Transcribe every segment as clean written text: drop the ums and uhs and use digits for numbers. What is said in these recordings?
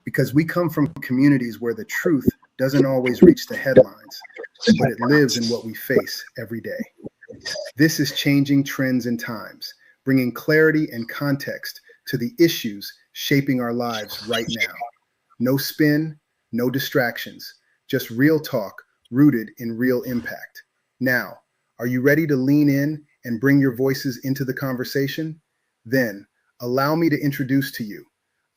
because we come from communities where the truth doesn't always reach the headlines, but it lives in what we face every day. This is Changing Trends and Times, bringing clarity and context to the issues shaping our lives right now. No spin, no distractions, just real talk rooted in real impact. Now, are you ready to lean in and bring your voices into the conversation? Then, allow me to introduce to you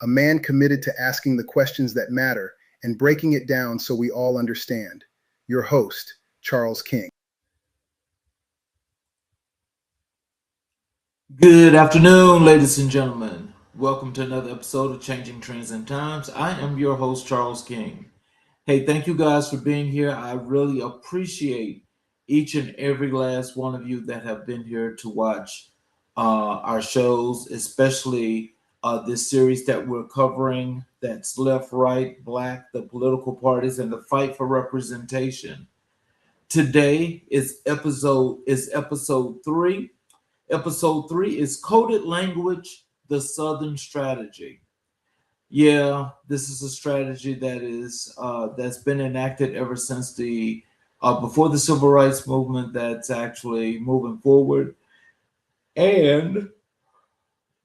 a man committed to asking the questions that matter and breaking it down so we all understand. Your host, Charles King. Good afternoon, ladies and gentlemen. Welcome to another episode of Changing Trends and Times. I am your host, Charles King. Hey, thank you guys for being here. I really appreciate each and every last one of you that have been here to watch our shows, especially this series that we're covering, that's Left, Right, Black, the political parties, and the fight for representation. Today is episode 3. Episode 3 is Coded Language, the Southern Strategy. Yeah, this is a strategy that is that's been enacted ever since the before the civil rights movement. That's actually moving forward, and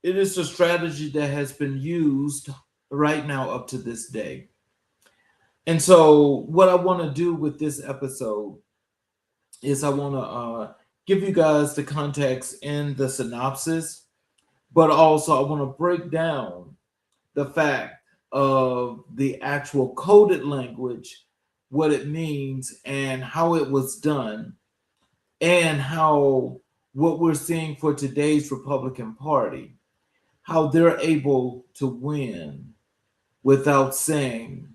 it is a strategy that has been used right now up to this day. And so, what I want to do with this episode is I want to give you guys the context in the synopsis, but also I want to break down the fact of the actual coded language, what it means, and how it was done, and how what we're seeing for today's Republican Party, how they're able to win without saying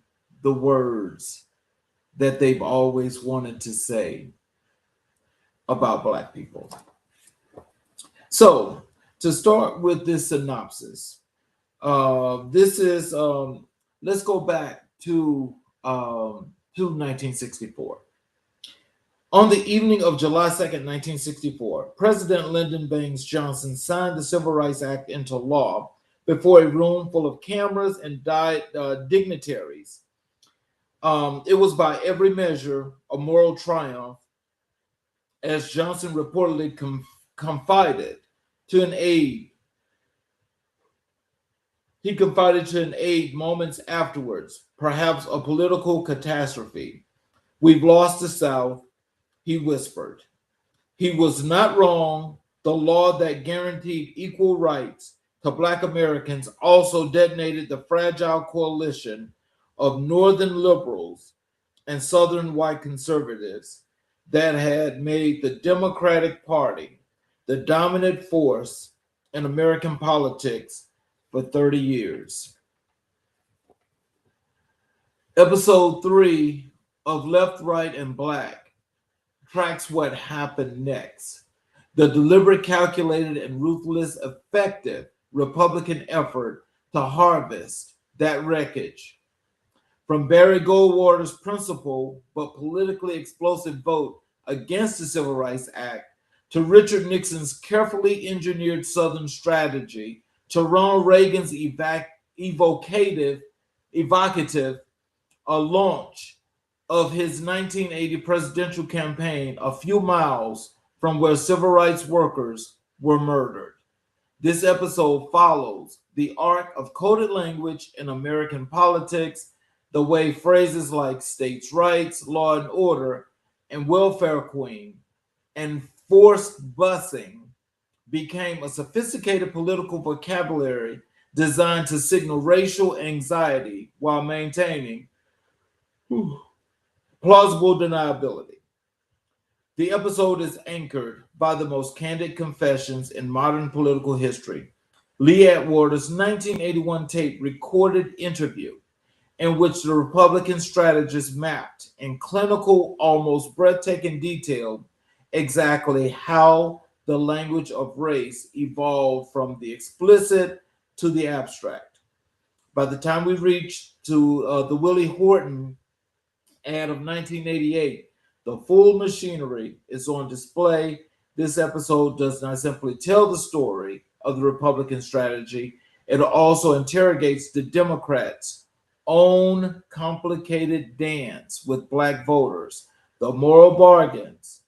the words that they've always wanted to say about Black people. So, to start with this synopsis, this is let's go back to 1964. On the evening of July 2nd, 1964, President Lyndon Baines Johnson signed the Civil Rights Act into law before a room full of cameras and dignitaries. It was by every measure a moral triumph, as Johnson reportedly confided to an aide. He confided to an aide moments afterwards, perhaps a political catastrophe. "We've lost the South," he whispered. He was not wrong. The law that guaranteed equal rights to Black Americans also detonated the fragile coalition of Northern liberals and Southern white conservatives that had made the Democratic Party the dominant force in American politics for 30 years. Episode 3 of Left, Right, and Black tracks what happened next. The deliberate, calculated, and ruthless, effective Republican effort to harvest that wreckage. From Barry Goldwater's principled but politically explosive vote against the Civil Rights Act to Richard Nixon's carefully engineered Southern strategy to Ronald Reagan's evocative launch of his 1980 presidential campaign a few miles from where civil rights workers were murdered. This episode follows the arc of coded language in American politics, the way phrases like states' rights, law and order, and welfare queen, and forced busing became a sophisticated political vocabulary designed to signal racial anxiety while maintaining plausible deniability. The episode is anchored by the most candid confessions in modern political history. Lee Atwater's 1981 tape recorded interview in which the Republican strategist mapped in clinical, almost breathtaking detail exactly how the language of race evolved from the explicit to the abstract. By the time we reach to the Willie Horton ad of 1988, the full machinery is on display. This episode does not simply tell the story of the Republican strategy, it also interrogates the Democrats own complicated dance with black voters, the moral bargains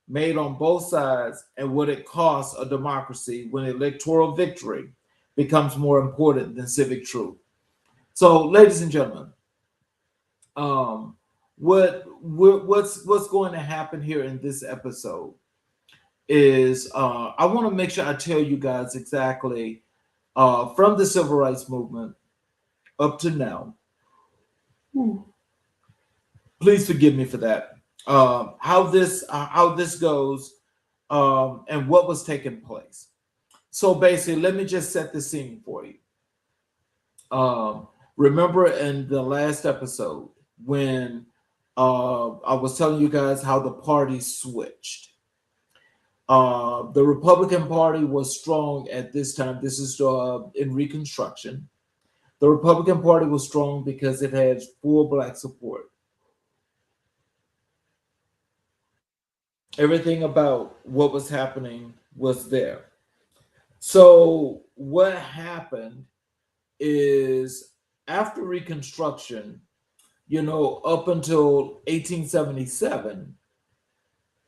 made on both sides, and what it costs a democracy when electoral victory becomes more important than civic truth. So, ladies and gentlemen, um, what's going to happen here in this episode is I want to make sure I tell you guys exactly from the civil rights movement up to now. Please forgive me for that. How this goes and what was taking place. So basically, let me just set the scene for you. Remember in the last episode when I was telling you guys how the parties switched. The Republican Party was strong at this time. This is in Reconstruction. The Republican Party was strong because it had full black support. Everything about what was happening was there. So what happened is after Reconstruction, up until 1877,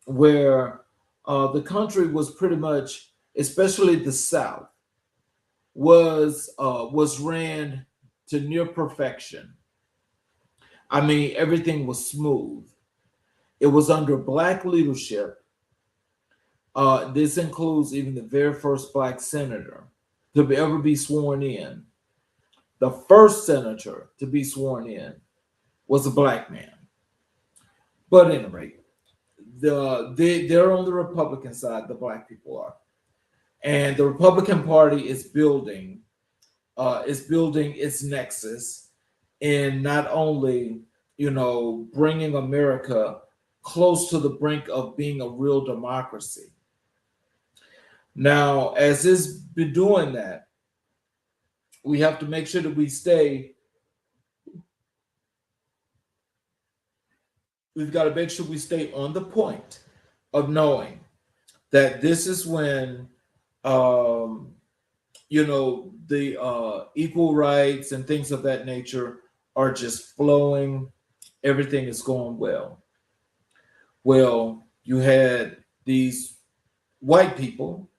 where the country was pretty much, especially the South, was ran to near perfection. I mean, everything was smooth. It was under black leadership. This includes even the very first black senator to ever be sworn in. The first senator to be sworn in was a black man. But at any rate, they're on the Republican side, the black people are. And the Republican Party is building its nexus in not only, bringing America close to the brink of being a real democracy. Now, as it's been doing that, we have to make sure that we've got to make sure we stay on the point of knowing that this is when, the equal rights and things of that nature are just flowing. Everything is going well. Well, you had these white people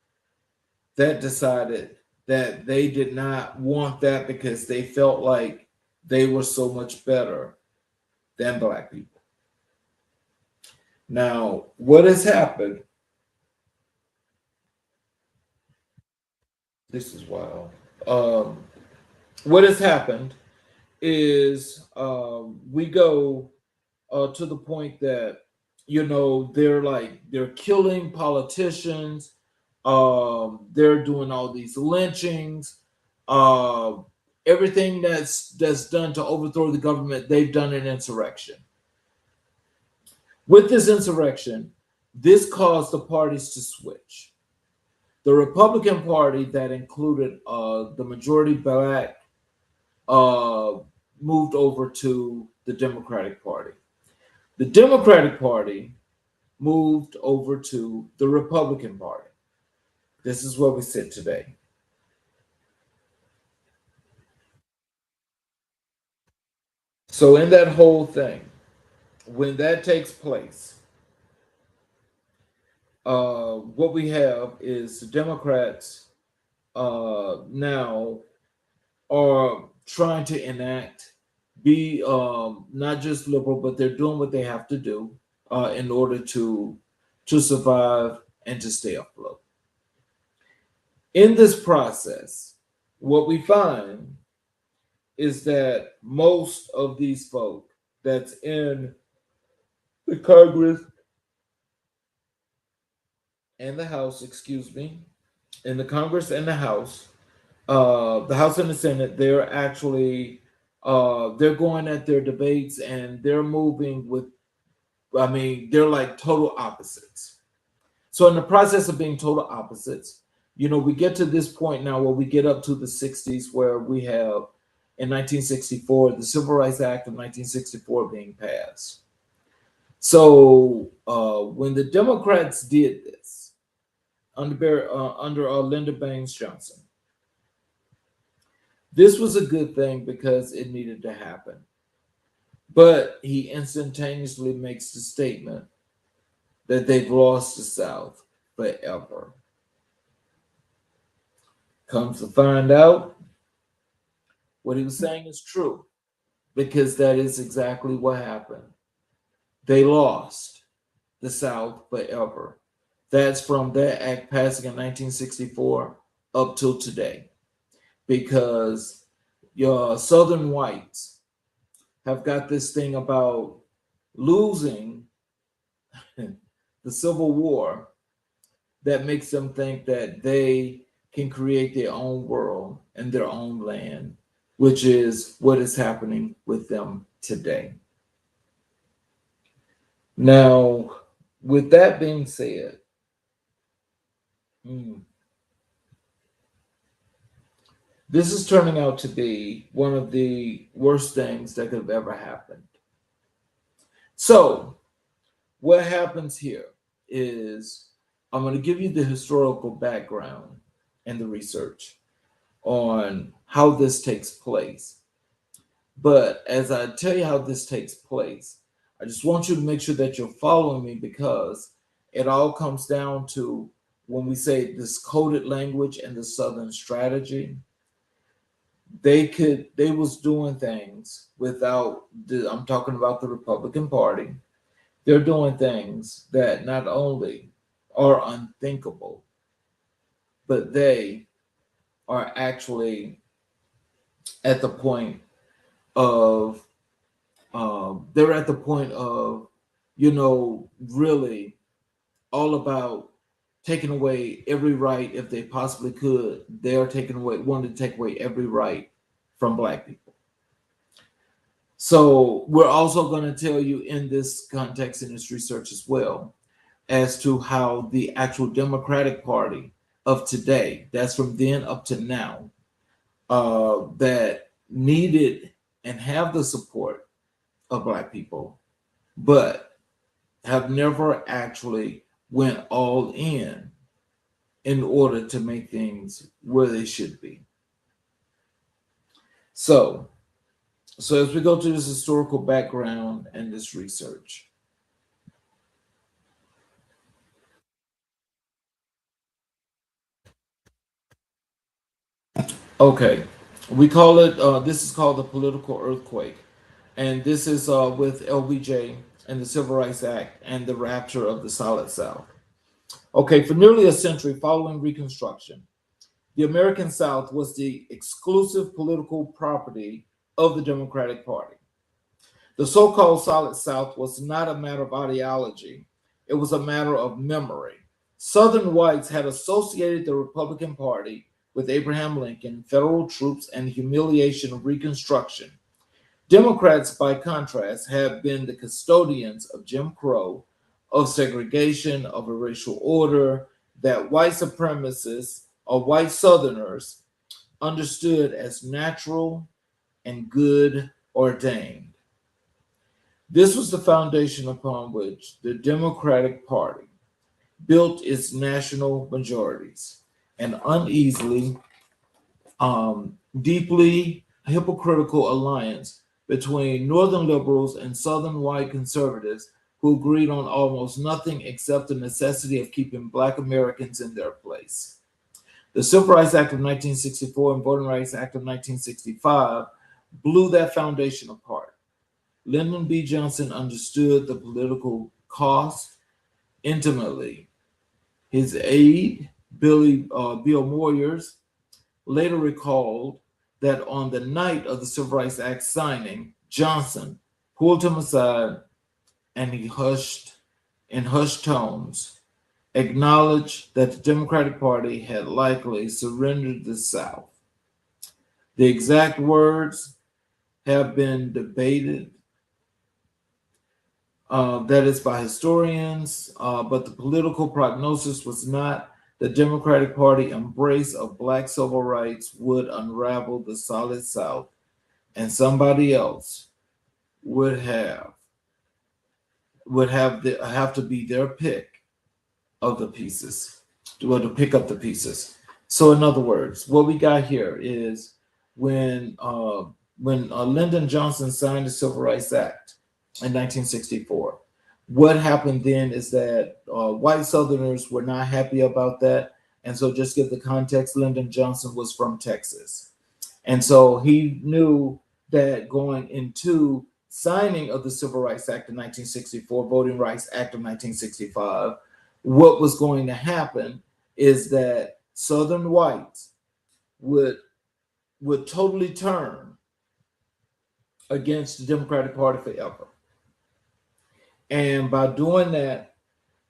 that decided that they did not want that because they felt like they were so much better than black people. Now, what has happened? This is wild. What has happened is we go to the point that they're killing politicians. They're doing all these lynchings. Everything that's done to overthrow the government, they've done an insurrection. With this insurrection, this caused the parties to switch. The Republican Party that included the majority black moved over to the Democratic Party. The Democratic Party moved over to the Republican Party. This is where we sit today. So in that whole thing, when that takes place, what we have is the Democrats now are trying to be not just liberal, but they're doing what they have to do in order to survive and to stay afloat. In this process, what we find is that most of these folk that's in the Congress and the House, in the Congress and the House and the Senate, they're actually they're going at their debates and they're moving with, they're like total opposites. So in the process of being total opposites, we get to this point now where we get up to the 60s where we have in 1964, the Civil Rights Act of 1964 being passed. So when the Democrats did this under Lyndon Baines Johnson, This was a good thing because it needed to happen. But he instantaneously makes the statement that they've lost the South forever. Comes to find out, what he was saying is true, because that is exactly what happened. They lost the South forever. That's from that act passing in 1964 up till today, because your Southern whites have got this thing about losing the Civil War that makes them think that they can create their own world and their own land, which is what is happening with them today. Now, with that being said, this is turning out to be one of the worst things that could have ever happened. So, what happens here is I'm going to give you the historical background and the research on how this takes place. But as I tell you how this takes place, I just want you to make sure that you're following me, because it all comes down to when we say this coded language and the Southern strategy. They was doing things without I'm talking about the Republican Party. They're doing things that not only are unthinkable, but they are actually at the point of they're at the point of, really all about taking away every right if they possibly could. They are wanting to take away every right from Black people. So we're also going to tell you in this context, in this research as well, as to how the actual Democratic Party of today, that's from then up to now, that needed and have the support of Black people, but have never actually went all in order to make things where they should be. So as we go to this historical background and this research. Okay, we call it, this is called the political earthquake. And this is with LBJ and the Civil Rights Act and the rapture of the Solid South. Okay, for nearly a century following Reconstruction, the American South was the exclusive political property of the Democratic Party. The so-called Solid South was not a matter of ideology, it was a matter of memory. Southern whites had associated the Republican Party with Abraham Lincoln, federal troops, and the humiliation of Reconstruction. Democrats, by contrast, have been the custodians of Jim Crow, of segregation, of a racial order that white supremacists or white Southerners understood as natural and good ordained. This was the foundation upon which the Democratic Party built its national majorities, an uneasily, deeply hypocritical alliance between Northern liberals and Southern white conservatives who agreed on almost nothing except the necessity of keeping Black Americans in their place. The Civil Rights Act of 1964 and Voting Rights Act of 1965 blew that foundation apart. Lyndon B. Johnson understood the political cost intimately. His aide, Bill Moyers, later recalled that on the night of the Civil Rights Act signing, Johnson pulled him aside and he in hushed tones, acknowledged that the Democratic Party had likely surrendered the South. The exact words have been debated, that is by historians, but the political prognosis was not the Democratic Party embrace of Black civil rights would unravel the Solid South, and somebody else would have to be their pick of the pieces, to pick up the pieces. So in other words, what we got here is when Lyndon Johnson signed the Civil Rights Act in 1964. What happened then is that white Southerners were not happy about that. And so just give the context, Lyndon Johnson was from Texas. And so he knew that going into signing of the Civil Rights Act of 1964, Voting Rights Act of 1965, what was going to happen is that Southern whites would totally turn against the Democratic Party forever. And by doing that,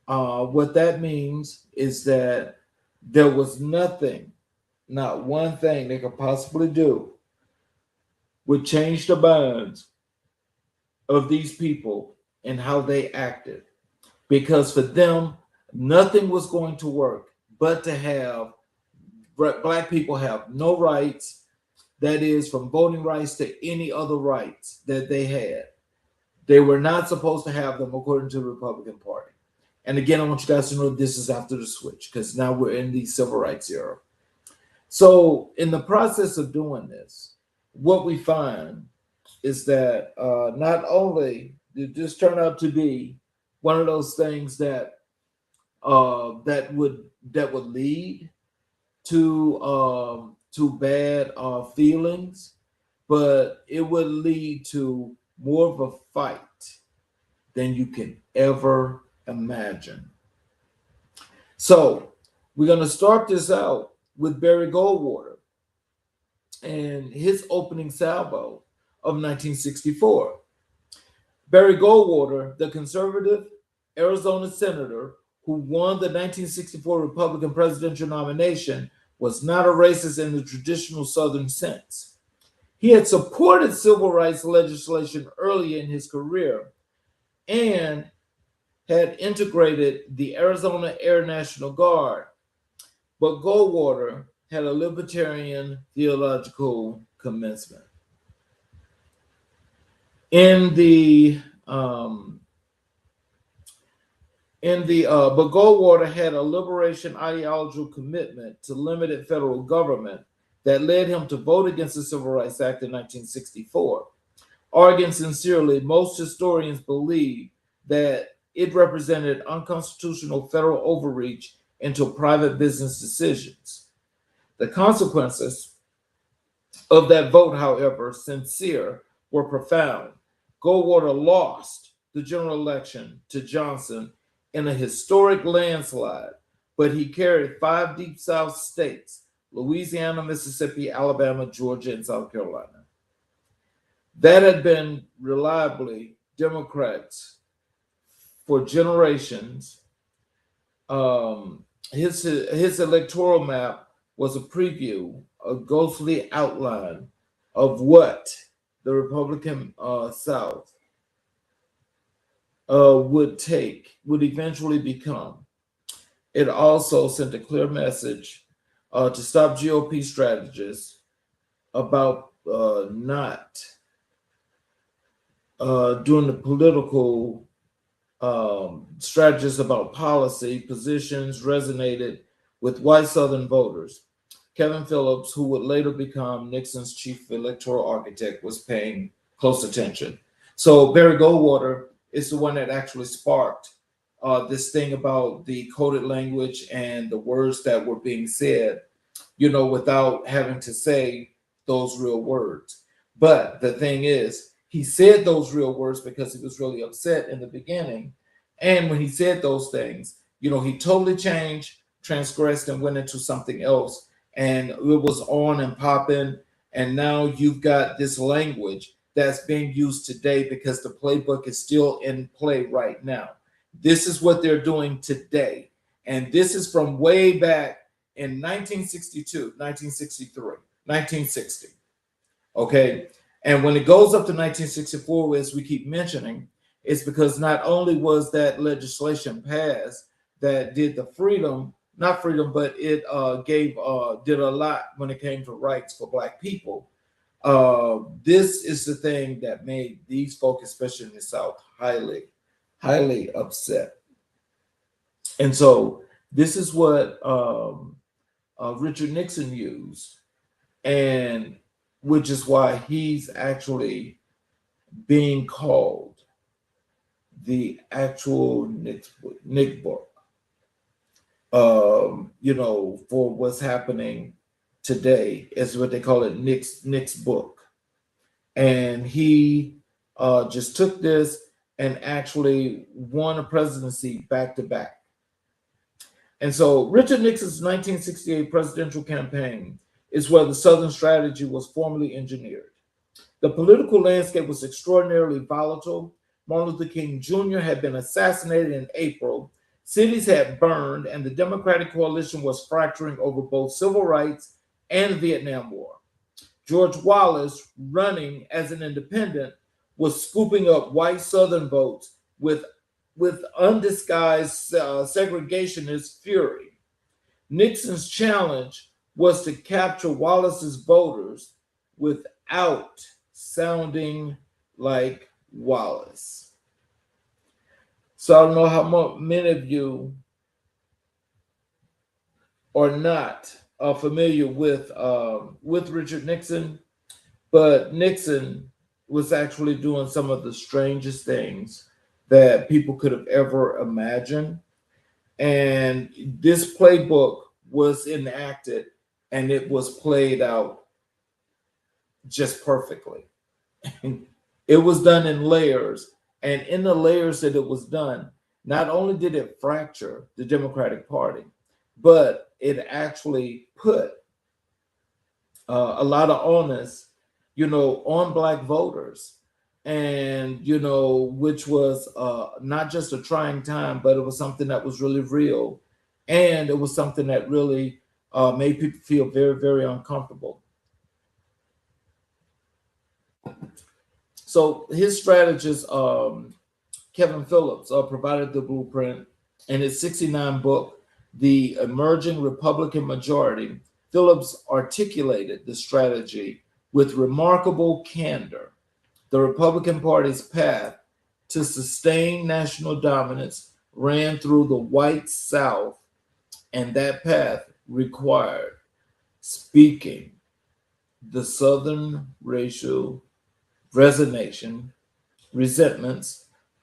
what that means is that there was nothing, not one thing they could possibly do would change the minds of these people and how they acted. Because for them, nothing was going to work but to have Black people have no rights, that is, from voting rights to any other rights that they had. They were not supposed to have them according to the Republican Party. And again, I want you guys to know this is after the switch, because now we're in the civil rights era. So in the process of doing this, what we find is that not only did this turn out to be one of those things that would lead to bad feelings, but it would lead to more of a fight than you can ever imagine. So we're going to start this out with Barry Goldwater and his opening salvo of 1964. Barry Goldwater, the conservative Arizona senator who won the 1964 Republican presidential nomination, was not a racist in the traditional Southern sense. He had supported civil rights legislation early in his career and had integrated the Arizona Air National Guard, but Goldwater had a libertarian theological commencement. But Goldwater had a liberation ideological commitment to limited federal government that led him to vote against the Civil Rights Act in 1964. Arguing sincerely, most historians believe that it represented unconstitutional federal overreach into private business decisions. The consequences of that vote, however sincere, were profound. Goldwater lost the general election to Johnson in a historic landslide, but he carried 5 Deep South states: Louisiana, Mississippi, Alabama, Georgia, and South Carolina. That had been reliably Democrats for generations. His electoral map was a preview, a ghostly outline of what the Republican South would eventually become. It also sent a clear message to stop GOP strategists about not doing the political strategists about policy positions resonated with white Southern voters. Kevin Phillips, who would later become Nixon's chief electoral architect, was paying close attention. So Barry Goldwater is the one that actually sparked this thing about the coded language and the words that were being said, without having to say those real words. But the thing is, he said those real words because he was really upset in the beginning. And when he said those things, he totally changed, transgressed, and went into something else. And it was on and popping. And now you've got this language that's being used today because the playbook is still in play right now. This is what they're doing today. And this is from way back in 1962, 1963, 1960. Okay. And when it goes up to 1964, as we keep mentioning, it's because not only was that legislation passed that did the not freedom, but it did a lot when it came to rights for Black people. This is the thing that made these folks, especially in the South, highly, highly upset. And so this is what Richard Nixon used. And which is why he's actually being called the actual Nick book, for what's happening today, is what they call it, Nick's book. And he just took this and actually won a presidency back to back. And so Richard Nixon's 1968 presidential campaign is where the Southern strategy was formally engineered. The political landscape was extraordinarily volatile. Martin Luther King Jr. had been assassinated in April. Cities had burned, and the Democratic coalition was fracturing over both civil rights and the Vietnam War. George Wallace, running as an independent, was scooping up white Southern votes with undisguised segregationist fury. Nixon's challenge was to capture Wallace's voters without sounding like Wallace. So I don't know how many of you are not familiar with Richard Nixon, but Nixon was actually doing some of the strangest things that people could have ever imagined. And this playbook was enacted and it was played out just perfectly. It was done in layers. And in the layers that it was done, not only did it fracture the Democratic Party, but it actually put a lot of onus, on Black voters. And, which was not just a trying time, but it was something that was really real. And it was something that really made people feel very, very uncomfortable. So his strategist, Kevin Phillips, provided the blueprint. In his 1969 book, The Emerging Republican Majority, Phillips articulated the strategy with remarkable candor. The Republican Party's path to sustain national dominance ran through the white South, and that path required speaking the Southern racial resentments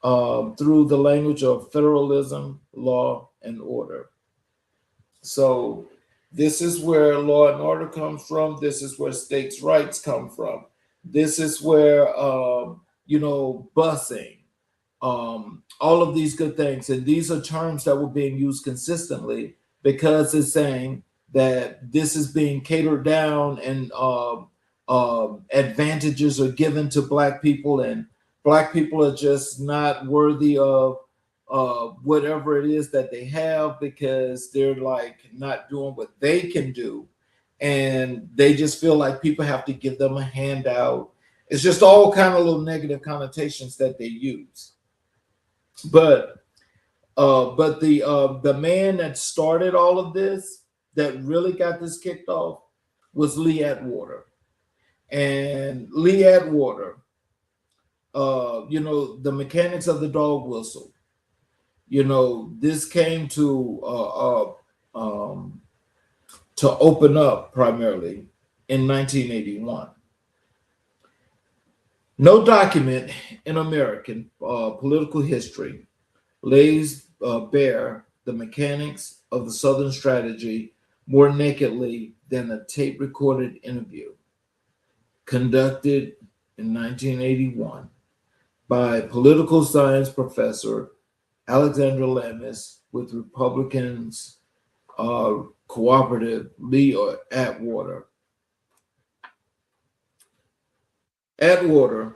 through the language of federalism, law, and order. So this is where law and order comes from. This is where states' rights come from. This is where, busing, all of these good things. And these are terms that were being used consistently because it's saying that this is being catered down and advantages are given to Black people, and Black people are just not worthy of whatever it is that they have because they're like not doing what they can do. And they just feel like people have to give them a handout. It's just all kind of little negative connotations that they use. But the man that started all of this, that really got this kicked off, was Lee Atwater. And Lee Atwater, the mechanics of the dog whistle. This came to open up primarily in 1981. No document in American political history lays bare the mechanics of the Southern strategy more nakedly than a tape-recorded interview conducted in 1981 by political science professor Alexandra Lamis with Republicans cooperative Lee Atwater. Atwater,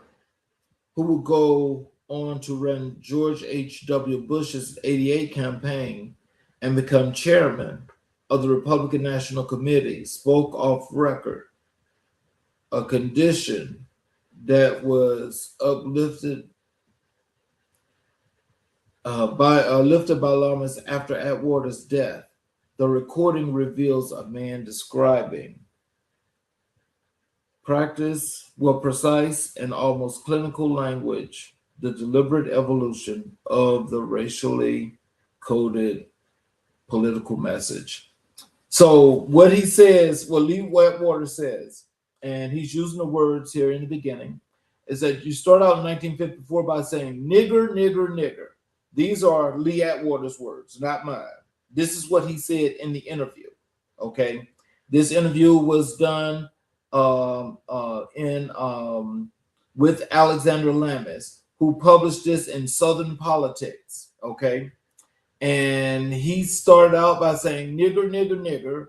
who would go on to run George H.W. Bush's 88 campaign and become chairman of the Republican National Committee, spoke off record, a condition that was lifted by Lamis after Atwater's death. The recording reveals a man describing precise and almost clinical language, the deliberate evolution of the racially coded political message. So what he says, what Lee Atwater says, and he's using the words here in the beginning, is that you start out in 1954 by saying nigger, nigger, nigger. These are Lee Atwater's words, not mine. This is what he said in the interview. Okay, this interview was done in with Alexander Lamis, who published this in Southern Politics. Okay, and he started out by saying nigger, nigger, nigger.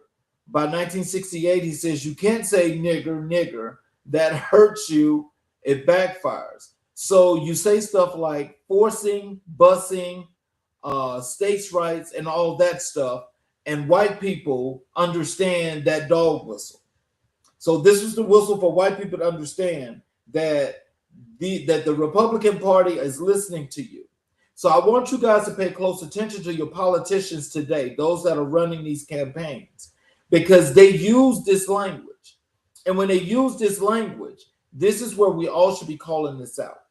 By 1968, he says you can't say nigger, nigger. That hurts you. It backfires. So you say stuff like forcing, busing, states' rights, and all that stuff, and white people understand that dog whistle. So this is the whistle for white people to understand that the Republican Party is listening to you. So I want you guys to pay close attention to your politicians today, those that are running these campaigns, because they use this language. And when they use this language, this is where we all should be calling this out.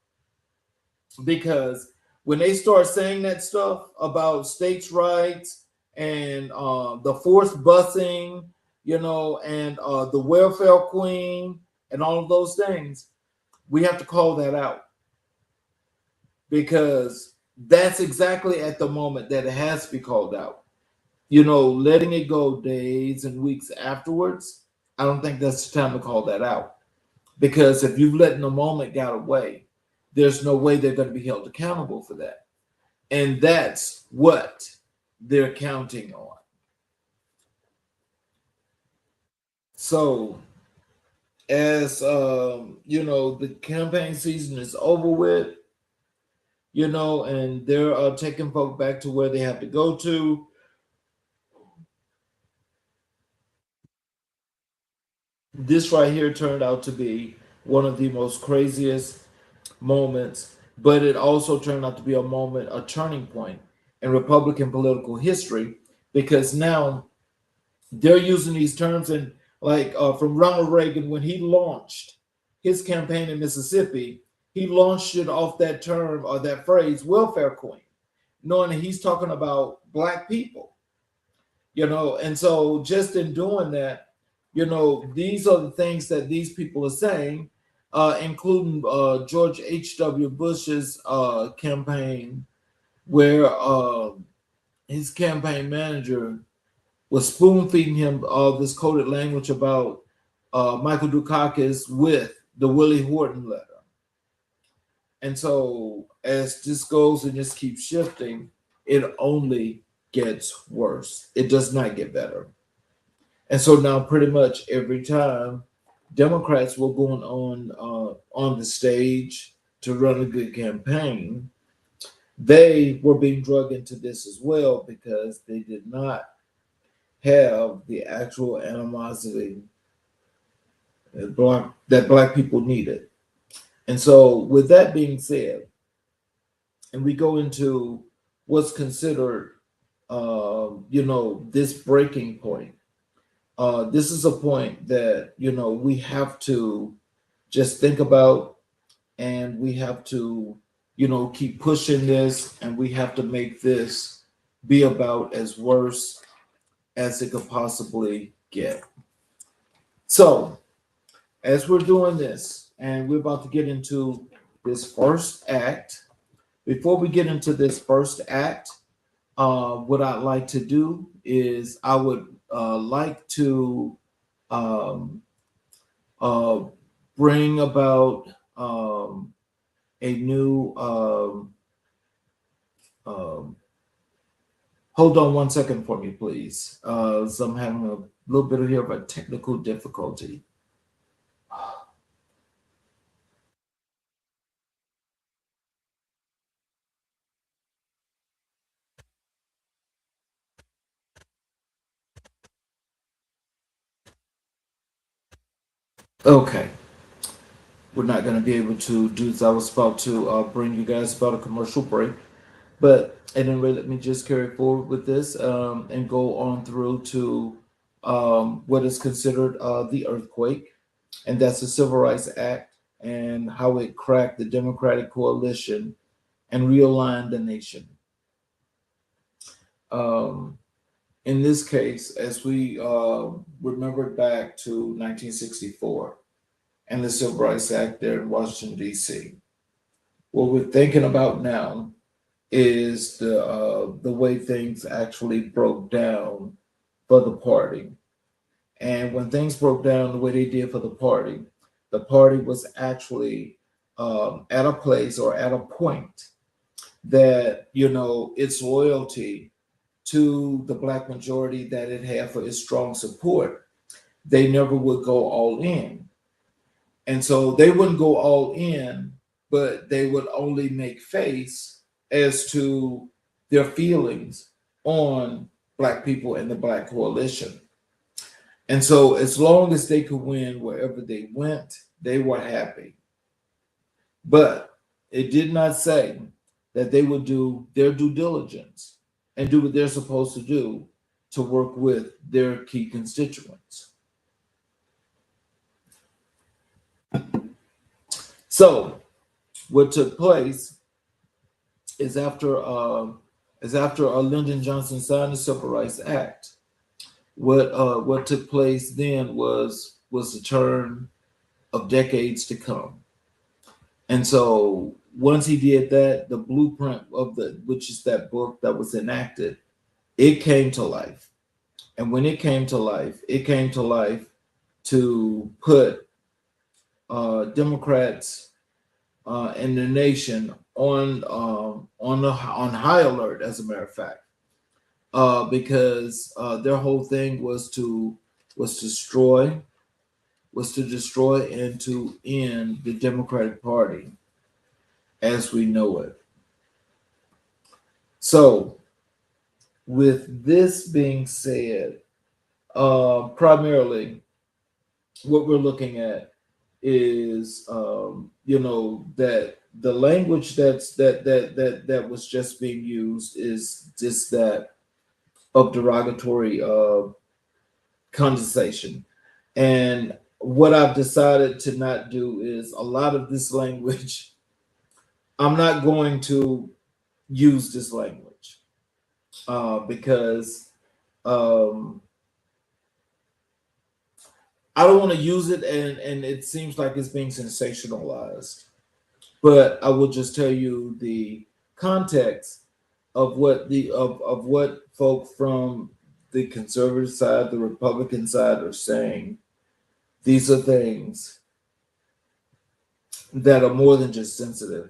Because when they start saying that stuff about states' rights and the forced busing, and the welfare queen and all of those things, we have to call that out, because that's exactly at the moment that it has to be called out. Letting it go days and weeks afterwards, I don't think that's the time to call that out. Because if you've let the moment get away, there's no way they're going to be held accountable for that. And that's what they're counting on. So, as the campaign season is over with, and they're taking folk back to where they have to go to. This right here turned out to be one of the most craziest moments, but it also turned out to be a turning point in Republican political history, because now they're using these terms, and like from Ronald Reagan, when he launched his campaign in Mississippi, he launched it off that term or that phrase, welfare queen, knowing that he's talking about Black people, and so just in doing that, these are the things that these people are saying, including George H.W. Bush's campaign, where his campaign manager was spoon feeding him this coded language about Michael Dukakis with the Willie Horton letter. And so as this goes and just keeps shifting, it only gets worse. It does not get better. And so now pretty much every time Democrats were going on the stage to run a good campaign, they were being drugged into this as well, because they did not have the actual animosity that Black people needed. And so with that being said, and we go into what's considered, this breaking point. This is a point that, we have to just think about, and we have to, keep pushing this, and we have to make this be about as worse as it could possibly get. So, as we're doing this, and we're about to get into this first act, before we get into this first act, what I'd like to do is I would like to bring about a new hold on one second for me, please. So I'm having a little bit of a technical difficulty. Okay, we're not going to be able to do this. I was about to bring you guys about a commercial break, but anyway, let me just carry forward with this and go on through to what is considered the earthquake, and that's the Civil Rights Act and how it cracked the Democratic coalition and realigned the nation. In this case, as we remember back to 1964, and the Civil Rights Act there in Washington, D.C. What we're thinking about now is the way things actually broke down for the party. And when things broke down the way they did for the party was actually at a place or at a point that, its loyalty to the Black majority that it had for its strong support, they never would go all in. And so they wouldn't go all in, but they would only make face as to their feelings on Black people and the Black coalition. And so as long as they could win wherever they went, they were happy. But it did not say that they would do their due diligence and do what they're supposed to do to work with their key constituents. So what took place is after Lyndon Johnson signed the Civil Rights Act, what took place then was the turn of decades to come. And so once he did that, the blueprint which is that book that was enacted, it came to life. And when it came to life to put Democrats and the nation on high alert, as a matter of fact, because their whole thing was to destroy and to end the Democratic Party as we know it. So, with this being said, primarily what we're looking at is that the language that was just being used is just that of derogatory condensation. And what I've decided to not do is a lot of this language, I'm not going to use this language because I don't want to use it, and it seems like it's being sensationalized. But I will just tell you the context of what what folk from the conservative side, the Republican side are saying. These are things that are more than just sensitive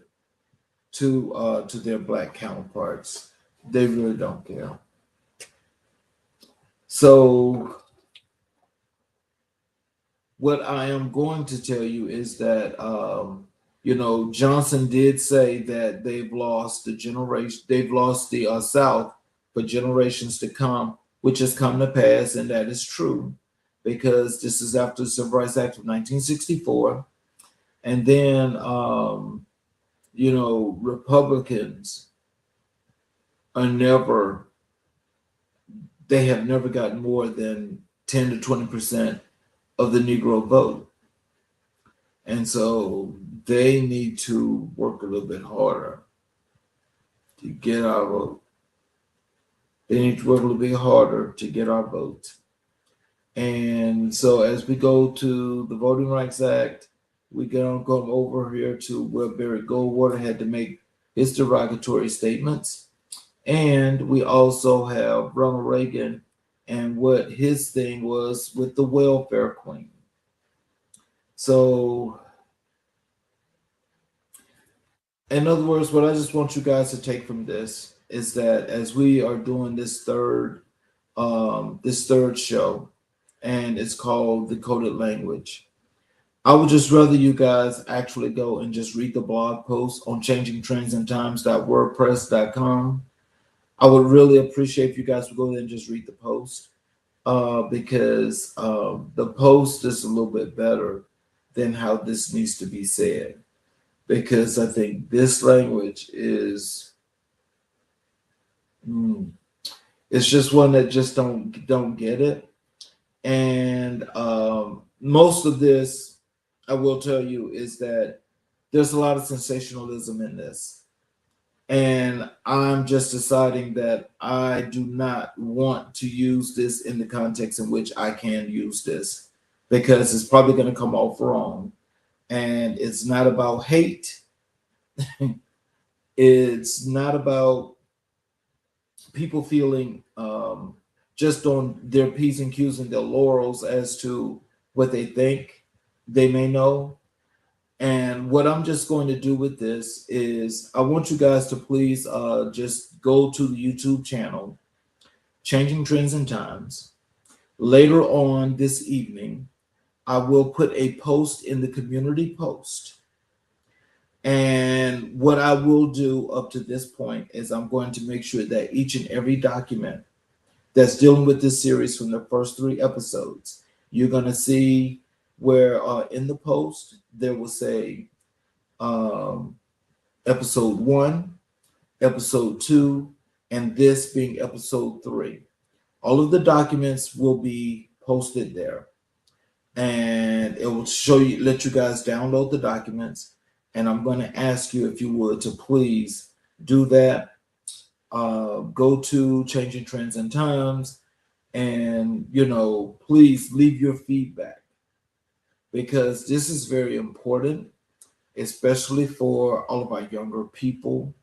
to their Black counterparts. They really don't care. So what I am going to tell you is that Johnson did say that they've lost the South for generations to come, which has come to pass, and that is true, because this is after the Civil Rights Act of 1964, and then Republicans have never gotten more than 10 to 20% of the Negro vote. And so they need to work a little bit harder to get our vote. They need to work a little bit harder to get our vote. And so as we go to the Voting Rights Act, we're going to come over here to where Barry Goldwater had to make his derogatory statements. And we also have Ronald Reagan and what his thing was with the welfare queen. So, in other words, what I just want you guys to take from this is that as we are doing this third show, and it's called The Coded Language, I would just rather you guys actually go and just read the blog post on changingtrendsandtimes.wordpress.com. I would really appreciate if you guys would go there and just read the post, because the post is a little bit better than how this needs to be said, because I think this language is it's just one that just don't get it. And most of this, I will tell you, is that there's a lot of sensationalism in this. And I'm just deciding that I do not want to use this in the context in which I can use this, because it's probably going to come off wrong. And it's not about hate. It's not about people feeling just on their P's and Q's and their laurels as to what they think they may know. And what I'm just going to do with this is I want you guys to please just go to the YouTube channel, Changing Trends and Times. Later on this evening, I will put a post in the community post. And what I will do up to this point is I'm going to make sure that each and every document that's dealing with this series from the first 3 episodes, you're going to see where in the post there will say episode 1, episode 2, and this being episode 3. All of the documents will be posted there, and it will show you, let you guys download the documents. And I'm going to ask you, if you would, to please do that. Go to Changing Trends and Times, and please leave your feedback, because this is very important, especially for all of our younger people,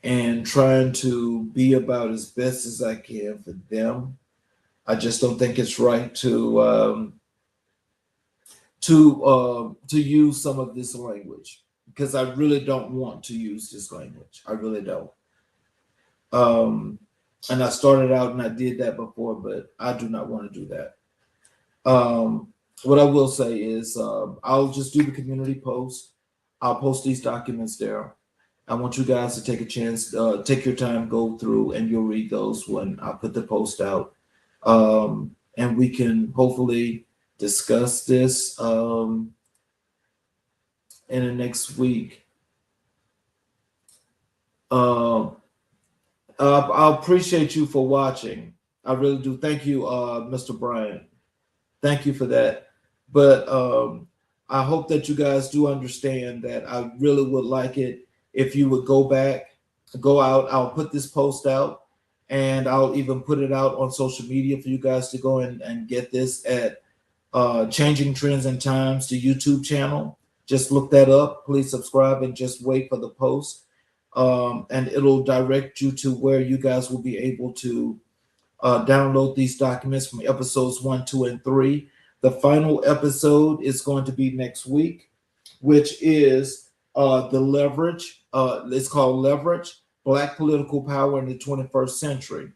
and trying to be about as best as I can for them. I just don't think it's right to use some of this language, because I really don't want to use this language. I really don't. And I started out and I did that before, but I do not want to do that. What I will say is I'll just do the community post. I'll post these documents there. I want you guys to take a chance, take your time, go through, and you'll read those when I put the post out. And we can hopefully discuss this in the next week. I appreciate you for watching. I really do. Thank you, Mr. Bryant. Thank you for that. But I hope that you guys do understand that I really would like it if you would go out. I'll put this post out, and I'll even put it out on social media for you guys to go and get this at Changing Trends and Times, the YouTube channel. Just look that up. Please subscribe and just wait for the post. And it'll direct you to where you guys will be able to download these documents from episodes 1, 2, and 3. The final episode is going to be next week, which is the leverage. It's called Leverage, Black Political Power in the 21st Century.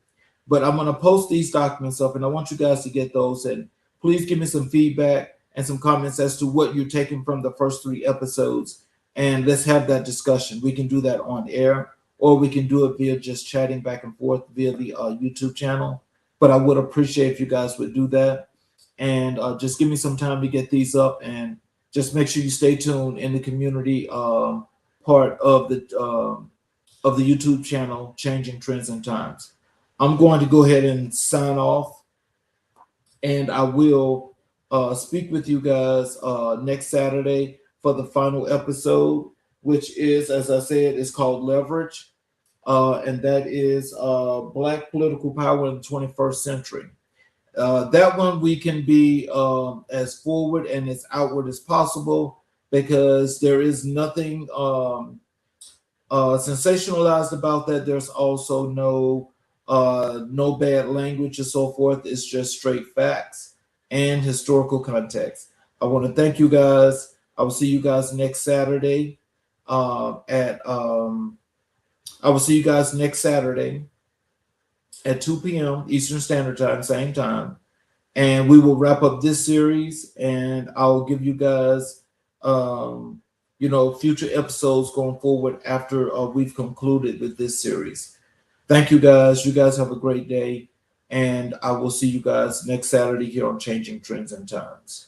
But I'm going to post these documents up, and I want you guys to get those. And please give me some feedback and some comments as to what you're taking from the first 3 episodes. And let's have that discussion. We can do that on air, or we can do it via just chatting back and forth via the YouTube channel. But I would appreciate if you guys would do that. And just give me some time to get these up, and just make sure you stay tuned in the community part of the YouTube channel, Changing Trends and Times. I'm going to go ahead and sign off, and I will speak with you guys next Saturday for the final episode, which is, as I said, is called Leverage, and that is Black Political Power in the 21st Century. That one we can be as forward and as outward as possible, because there is nothing sensationalized about that. There's also no bad language and so forth. It's just straight facts and historical context. I want to thank you guys. I will see you guys next Saturday at 2 p.m. Eastern Standard Time, same time. And we will wrap up this series, and I'll give you guys, future episodes going forward after we've concluded with this series. Thank you guys. You guys have a great day, and I will see you guys next Saturday here on Changing Trends and Times.